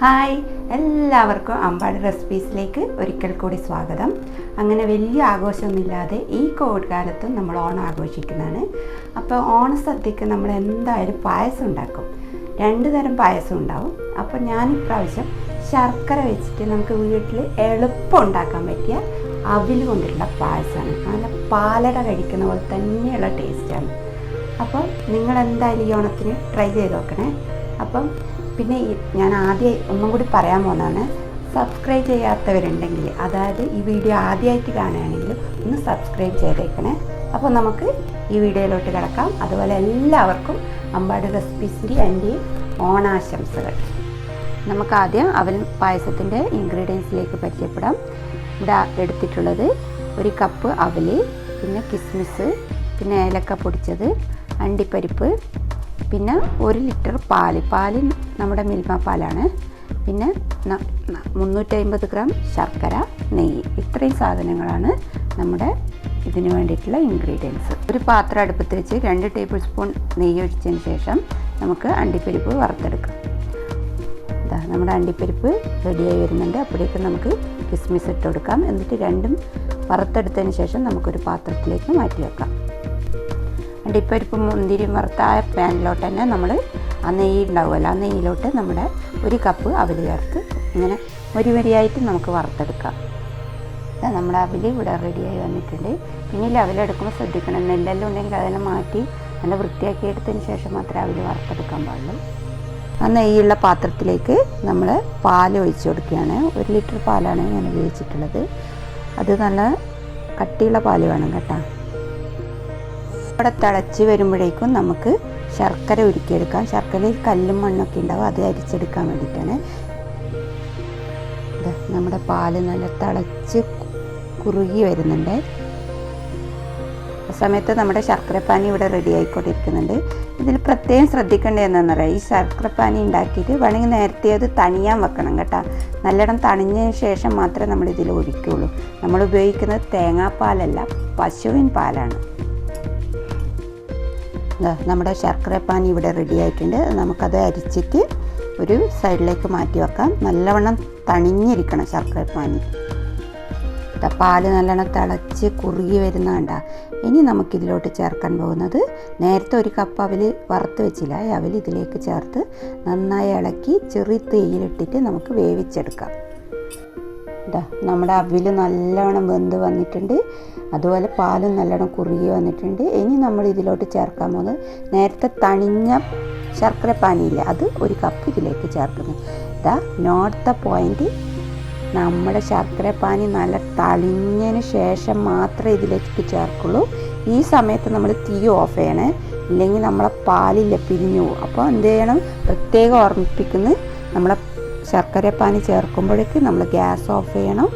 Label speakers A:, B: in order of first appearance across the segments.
A: Hi, എല്ലാവർക്കും അമ്പാടി റെസിപ്പീസിലേക്ക് ഒരിക്കൽ കൂടി സ്വാഗതം. അങ്ങനെ വലിയ ആഘോഷമൊന്നുമില്ലാതെ ഈ കോവിഡ് കാലത്തും നമ്മൾ ഓണം ആഘോഷിക്കുന്നതാണ്. അപ്പോൾ ഓണസദ്യക്ക് നമ്മൾ എന്തായാലും പായസം ഉണ്ടാക്കും. 2 തരം പായസം ഉണ്ടാവും. അപ്പോൾ ഞാനിപ്രാവശ്യം ശർക്കര വെച്ചിട്ട് നമുക്ക് വീട്ടിൽ എളുപ്പം ഉണ്ടാക്കാൻ പറ്റിയ അവിൽ കൊണ്ടുള്ള പായസമാണ്. നല്ല പാലട കഴിക്കുന്ന പോലെ തന്നെയുള്ള ടേസ്റ്റാണ്. അപ്പോൾ നിങ്ങളെന്തായാലും ഈ ഓണത്തിന് ട്രൈ ചെയ്ത് നോക്കണേ. അപ്പം പിന്നെ ഞാൻ ആദ്യം ഒന്നും കൂടി പറയാൻ പോകുന്നതാണ്, സബ്സ്ക്രൈബ് ചെയ്യാത്തവരുണ്ടെങ്കിൽ, അതായത് ഈ വീഡിയോ ആദ്യമായിട്ട് കാണുകയാണെങ്കിൽ ഒന്ന് സബ്സ്ക്രൈബ് ചെയ്തേക്കണേ. അപ്പോൾ നമുക്ക് ഈ വീഡിയോയിലോട്ട് കിടക്കാം. അതുപോലെ എല്ലാവർക്കും അമ്പാടി റെസിപ്പീസിൻ്റെ എൻ്റെ ഓണാശംസകൾ. നമുക്ക് ആദ്യം അവൽ പായസത്തിൻ്റെ ഇൻഗ്രീഡിയൻസിലേക്ക് പരിചയപ്പെടാം. ഇവിടെ എടുത്തിട്ടുള്ളത് 1 കപ്പ് അവൽ, പിന്നെ കിസ്മിസ്, പിന്നെ ഏലക്ക പൊടിച്ചത്, അണ്ടിപ്പരിപ്പ്, പിന്നെ 1 ലിറ്റർ പാല് നമ്മുടെ മിൽമ പാലാണ്, പിന്നെ 350 ഗ്രാം ശർക്കര, നെയ്യ്. ഇത്രയും സാധനങ്ങളാണ് നമ്മുടെ ഇതിന് വേണ്ടിയിട്ടുള്ള ഇൻഗ്രീഡിയൻസ്. ഒരു പാത്രം അടുപ്പത്ത് വെച്ച് 2 ടേബിൾ സ്പൂൺ നെയ്യ് ഒഴിച്ചതിന് ശേഷം നമുക്ക് അണ്ടിപ്പരിപ്പ് വറുത്തെടുക്കാം. നമ്മുടെ അണ്ടിപ്പരിപ്പ് റെഡിയായി വരുന്നുണ്ട്. അപ്പോഴേക്കും നമുക്ക് കിസ്മിസ് ഇട്ട് കൊടുക്കാം. എന്നിട്ട് രണ്ടും വറുത്തെടുത്തതിന് ശേഷം നമുക്കൊരു പാത്രത്തിലേക്ക് മാറ്റി വെക്കാം. അണ്ടിപ്പരിപ്പ് മുന്തിരിയും വറുത്ത ആ പാനിലോട്ട് തന്നെ നമ്മൾ ആ നെയ്യ് ഉണ്ടാവുമല്ലോ, ആ നെയ്യിലോട്ട് നമ്മുടെ 1 കപ്പ് അവൽ ചേർത്ത് ഇങ്ങനെ വരിയായിട്ട് നമുക്ക് വറുത്തെടുക്കാം. നമ്മുടെ അവൽ ഇവിടെ റെഡിയായി വന്നിട്ടുണ്ട്. പിന്നെ അവലെടുക്കുമ്പോൾ ശ്രദ്ധിക്കണം, നെല്ലെല്ലാം ഉണ്ടെങ്കിൽ അതെല്ലാം മാറ്റി നല്ല വൃത്തിയാക്കി എടുത്തതിന് ശേഷം മാത്രമേ അവൽ വറുത്തെടുക്കാൻ പാടുള്ളൂ. ആ നെയ്യുള്ള പാത്രത്തിലേക്ക് നമ്മൾ പാൽ ഒഴിച്ച് കൊടുക്കുകയാണ്. 1 ലിറ്റർ പാലാണ് ഞാൻ ഉപയോഗിച്ചിട്ടുള്ളത്. അത് നല്ല കട്ടിയുള്ള പാൽ വേണം കേട്ടോ. ഇവിടെ തിളച്ച് വരുമ്പോഴേക്കും നമുക്ക് ശർക്കര ഉരുക്കിയെടുക്കാം. ശർക്കരയിൽ കല്ലും മണ്ണൊക്കെ ഉണ്ടാവും, അത് അരിച്ചെടുക്കാൻ വേണ്ടിയിട്ടാണ്. നമ്മുടെ പാല് നല്ല തിളച്ച് കുറുകി വരുന്നുണ്ട്. ആ സമയത്ത് നമ്മുടെ ശർക്കരപ്പാനി ഇവിടെ റെഡി ആയിക്കൊണ്ടിരിക്കുന്നുണ്ട്. ഇതിൽ പ്രത്യേകം ശ്രദ്ധിക്കേണ്ടത് എന്താണെന്ന് പറയാം, ഈ ശർക്കരപ്പാനി ഉണ്ടാക്കിയിട്ട് വേണമെങ്കിൽ നേരത്തെ അത് തണിയാൻ വെക്കണം കേട്ടോ. നല്ലോണം തണിഞ്ഞതിന് ശേഷം മാത്രമേ നമ്മൾ ഇതിൽ ഒഴിക്കുകയുള്ളൂ. നമ്മൾ ഉപയോഗിക്കുന്നത് തേങ്ങാപ്പാലല്ല, പശുവിൻ പാലാണ്. നമ്മുടെ ശർക്കരപ്പാനി ഇവിടെ റെഡി ആയിട്ടുണ്ട്. നമുക്കത് അരിച്ചിട്ട് ഒരു സൈഡിലേക്ക് മാറ്റി വെക്കാം. നല്ലവണ്ണം തണിഞ്ഞിരിക്കണം ശർക്കരപ്പാനി. പാല് നല്ലോണം തിളച്ച് കുറുകി വരുന്ന കണ്ട. ഇനി നമുക്കിതിലോട്ട് ചേർക്കാൻ പോകുന്നത്, നേരത്തെ 1 കപ്പ് അവൽ വറുത്ത് വെച്ചില്ല, ഈ അവൽ ഇതിലേക്ക് ചേർത്ത് നന്നായി ഇളക്കി ചെറിയ തീയിലിട്ടിട്ട് നമുക്ക് വേവിച്ചെടുക്കാം. നമ്മുടെ അവൽ നല്ലോണം വെന്ത് വന്നിട്ടുണ്ട്. അതുപോലെ പാലും നല്ലോണം കുറുകി വന്നിട്ടുണ്ട്. ഇനി നമ്മൾ ഇതിലോട്ട് ചേർക്കാൻ പോകുന്നത് നേരത്തെ തണിഞ്ഞ ശർക്കരപ്പാനിയില്ല, അത് 1 കപ്പ് ഇതിലേക്ക് ചേർക്കുന്നു. നോട്ട് ദ പോയിൻ്റ്, നമ്മുടെ ശർക്കരപ്പാനി നല്ല തളിഞ്ഞതിന് ശേഷം മാത്രമേ ഇതിലേക്ക് ചേർക്കുള്ളൂ. ഈ സമയത്ത് നമ്മൾ തീ ഓഫ് ചെയ്യണേ, ഇല്ലെങ്കിൽ നമ്മളെ പാലില്ല പിരിഞ്ഞു പോകും. അപ്പോൾ എന്ത് ചെയ്യണം, പ്രത്യേകം ഓർമ്മിപ്പിക്കുന്നത്, നമ്മളെ ശർക്കരപ്പാനി ചേർക്കുമ്പോഴേക്ക് നമ്മൾ ഗ്യാസ് ഓഫ് ചെയ്യണം.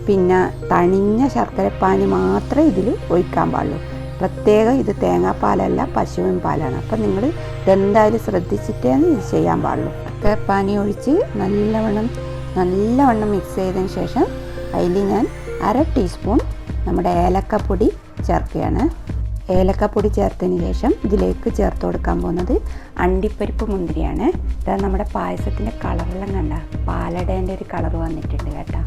A: പിന്നെ തണിഞ്ഞ ശർക്കരപ്പാനി മാത്രമേ ഇതിൽ ഒഴിക്കാൻ പാടുള്ളൂ. പ്രത്യേകം ഇത് തേങ്ങാപ്പാലല്ല, പശുവിൻ പാലാണ്. അപ്പം നിങ്ങൾ ഇതെന്തായാലും ശ്രദ്ധിച്ചിട്ടേ ഇത് ചെയ്യാൻ പാടുള്ളൂ. ശർക്കരപ്പാനി ഒഴിച്ച് നല്ലവണ്ണം മിക്സ് ചെയ്തതിന് ശേഷം അതിൽ ഞാൻ 1/2 ടീസ്പൂൺ നമ്മുടെ ഏലക്കപ്പൊടി ചേർക്കുകയാണ്. ഏലക്കപ്പൊടി ചേർത്തതിന് ശേഷം ഇതിലേക്ക് ചേർത്ത് കൊടുക്കാൻ പോകുന്നത് അണ്ടിപ്പരിപ്പ് മുന്തിരിയാണ്. ഇത് നമ്മുടെ പായസത്തിൻ്റെ കളറെല്ലാം കണ്ട പാലടേൻ്റെ ഒരു കളർ വന്നിട്ടുണ്ട് കേട്ടോ.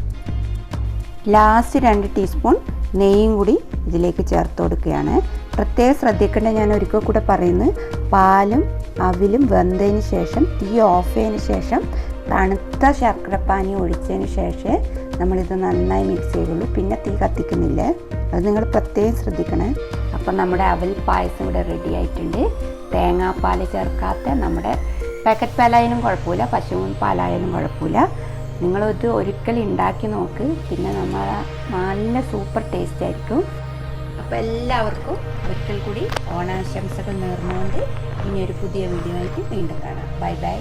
A: ലാസ്റ്റ് 2 ടീസ്പൂൺ നെയ്യും കൂടി ഇതിലേക്ക് ചേർത്ത് കൊടുക്കുകയാണ്. പ്രത്യേകം ശ്രദ്ധിക്കേണ്ടത്, ഞാൻ ഒരിക്കൽ കൂടെ പറയുന്നത്, പാലും അവിലും വെന്തതിന് ശേഷം തീ ഓഫ് ചെയ്തതിന് ശേഷം തണുത്ത ശർക്കരപ്പാനി ഒഴിച്ചതിന് ശേഷമേ നമ്മളിത് നന്നായി മിക്സ് ചെയ്യുള്ളൂ. പിന്നെ തീ കത്തിക്കുന്നില്ലേ, അത് നിങ്ങൾ പ്രത്യേകം ശ്രദ്ധിക്കണേ. അപ്പം നമ്മുടെ അവൽ പായസം ഇവിടെ റെഡി ആയിട്ടുണ്ട്. തേങ്ങാപ്പാൽ ചേർക്കാത്ത നമ്മുടെ പാക്കറ്റ് പാലായാലും കുഴപ്പമില്ല, പശുവിൻ പാലായാലും കുഴപ്പമില്ല. നിങ്ങളിത് ഒരിക്കൽ ഉണ്ടാക്കി നോക്ക്. പിന്നെ നമ്മൾ നല്ല സൂപ്പർ ടേസ്റ്റ് ആയിരിക്കും. അപ്പോൾ എല്ലാവർക്കും ഒരിക്കൽ കൂടി ഓണാശംസകൾ നേർന്നുകൊണ്ട് ഇനിയൊരു പുതിയ വീഡിയോ ആയിട്ട് വീണ്ടും കാണാം. Bye bye.